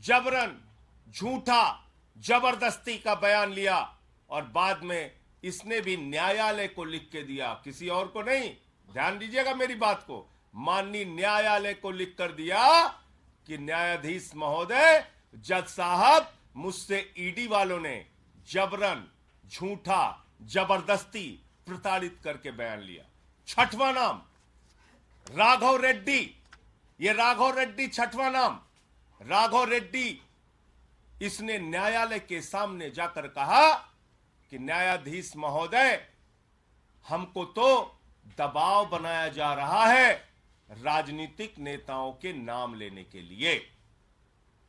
जबरन, झूठा, जबरदस्ती का बयान लिया और बाद में इसने भी न्यायालय को लिख के दिया, किसी और को नहीं। ध्यान दीजिएगा मेरी बात को, माननीय न्यायालय को लिख कर दिया कि न्यायाधीश महोदय, जज साहब, मुझसे ईडी वालों ने जबरन, झूठा, जबरदस्ती प्रताड़ित करके बयान लिया। छठवां नाम राघव रेड्डी, ये राघव रेड्डी छठवां नाम। राघव रेड्डी, इसने न्यायालय के सामने जाकर कहा कि न्यायाधीश महोदय, हमको तो दबाव बनाया जा रहा है राजनीतिक नेताओं के नाम लेने के लिए।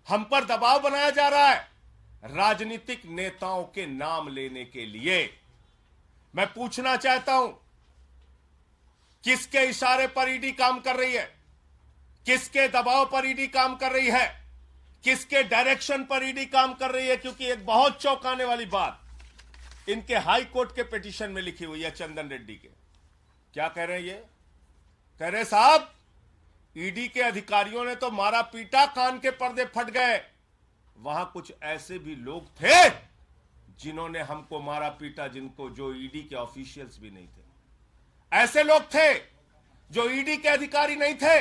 हम पर दबाव बनाया जा रहा है राजनीतिक नेताओं के नाम लेने के लिए। मैं पूछना चाहता हूं, किसके इशारे पर ईडी काम कर रही है? किसके दबाव पर ईडी काम कर रही है? किसके डायरेक्शन पर ईडी काम कर रही है? क्योंकि एक बहुत चौंकाने वाली बात इनके हाई कोर्ट के पिटीशन में लिखी हुई है, चंदन रेड्डी के। क्या कह रहे हैं ये? कह रहे साहब, ईडी के अधिकारियों ने तो मारा पीटा, कान के पर्दे फट गए। वहां कुछ ऐसे भी लोग थे जिन्होंने हमको मारा पीटा, जिनको जो ईडी के ऑफिशियल्स भी नहीं थे। ऐसे लोग थे जो ईडी के अधिकारी नहीं थे,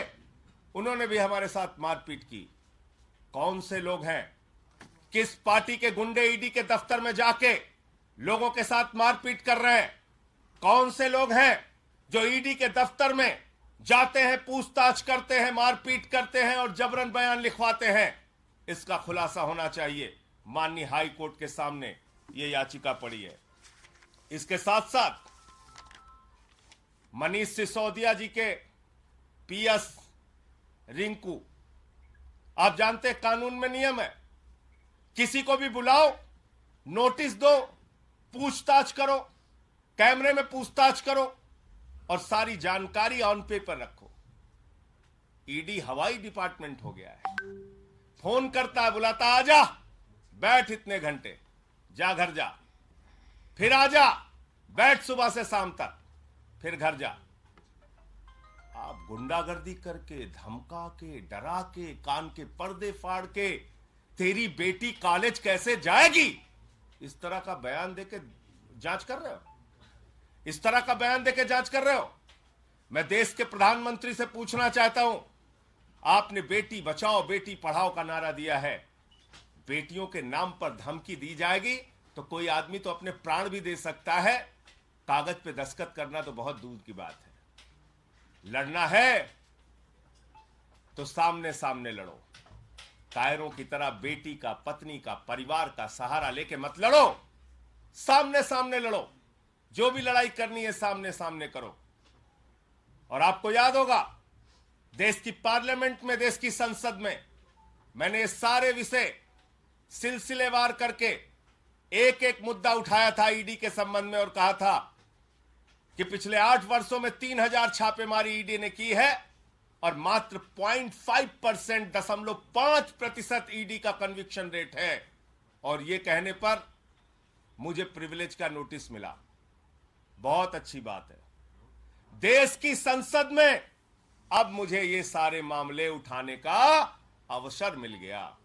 उन्होंने भी हमारे साथ मारपीट की। कौन से लोग हैं? किस पार्टी के गुंडे ईडी के दफ्तर में जाके लोगों के साथ मारपीट कर रहे हैं? कौन से लोग हैं जो ईडी के दफ्तर में जाते हैं, पूछताछ करते हैं, मारपीट करते हैं और जबरन बयान लिखवाते हैं? इसका खुलासा होना चाहिए। माननीय हाई कोर्ट के सामने यह याचिका पड़ी है। इसके साथ साथ मनीष सिसोदिया जी के पीएस रिंकू, आप जानते हैं कानून में नियम है, किसी को भी बुलाओ, नोटिस दो, पूछताछ करो, कैमरे में पूछताछ करो और सारी जानकारी ऑन पेपर रखो। ईडी हवाई डिपार्टमेंट हो गया है। फोन करता है, बुलाता, आजा, बैठ इतने घंटे, जा घर जा, फिर आजा, बैठ सुबह से शाम तक, फिर घर जा। आप गुंडागर्दी करके, धमका के, डरा के, कान के पर्दे फाड़ के, तेरी बेटी कॉलेज कैसे जाएगी, इस तरह का बयान देके जांच कर रहे हो? इस तरह का बयान देके जांच कर रहे हो? मैं देश के प्रधानमंत्री से पूछना चाहता हूं, आपने बेटी बचाओ बेटी पढ़ाओ का नारा दिया है, बेटियों के नाम पर धमकी दी जाएगी तो कोई आदमी तो अपने प्राण भी दे सकता है, कागज पे दस्तखत करना तो बहुत दूर की बात है। लड़ना है तो सामने सामने लड़ो। कायरों की तरह बेटी का, पत्नी का, परिवार का सहारा लेके मत लड़ो, सामने सामने लड़ो। जो भी लड़ाई करनी है सामने सामने करो। और आपको याद होगा, देश की पार्लियामेंट में, देश की संसद में मैंने ये सारे विषय सिलसिलेवार करके एक एक मुद्दा उठाया था ईडी के संबंध में और कहा था कि पिछले 8 वर्षों में 3000 छापेमारी ईडी ने की है और मात्र 0.5% ईडी का कन्विक्शन रेट है। और यह कहने पर मुझे प्रिविलेज का नोटिस मिला। बहुत अच्छी बात है। देश की संसद में अब मुझे ये सारे मामले उठाने का अवसर मिल गया।